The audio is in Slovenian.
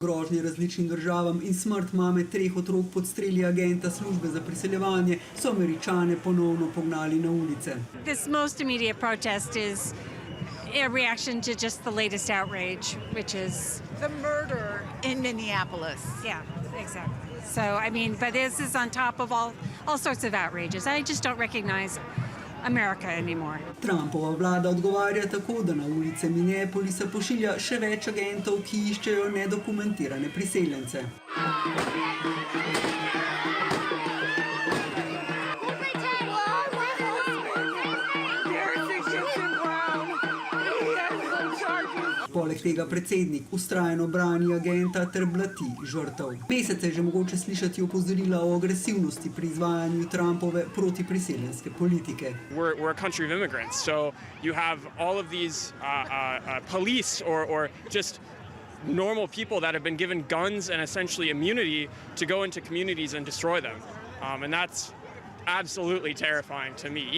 Grožnje različnim državam in smrt mame 3 otrok pod streli agenta službe za priseljevanje so Američane ponovno pognali na ulice. This most immediate protest is a reaction to just the latest outrage, which is the murder in Minneapolis. Yeah, exactly. So, I mean, but this is on top of all sorts of outrages. I just don't recognize America anymore. Trumpova vlada odgovarja tako, da na ulice Minneapolisa pošilja še več agentov, ki iščejo nedokumentirane priseljence. Poleg tega predsednik vztrajno brani agenta ter blati žrtev. Mesece je že mogoče slišati opozorila o agresivnosti pri izvajanju Trumpove protipriseljenske politike. We're a country of immigrants, so you have all of these police or just normal people that have been given guns and essentially immunity to go into communities and destroy them. And that's absolutely terrifying to me.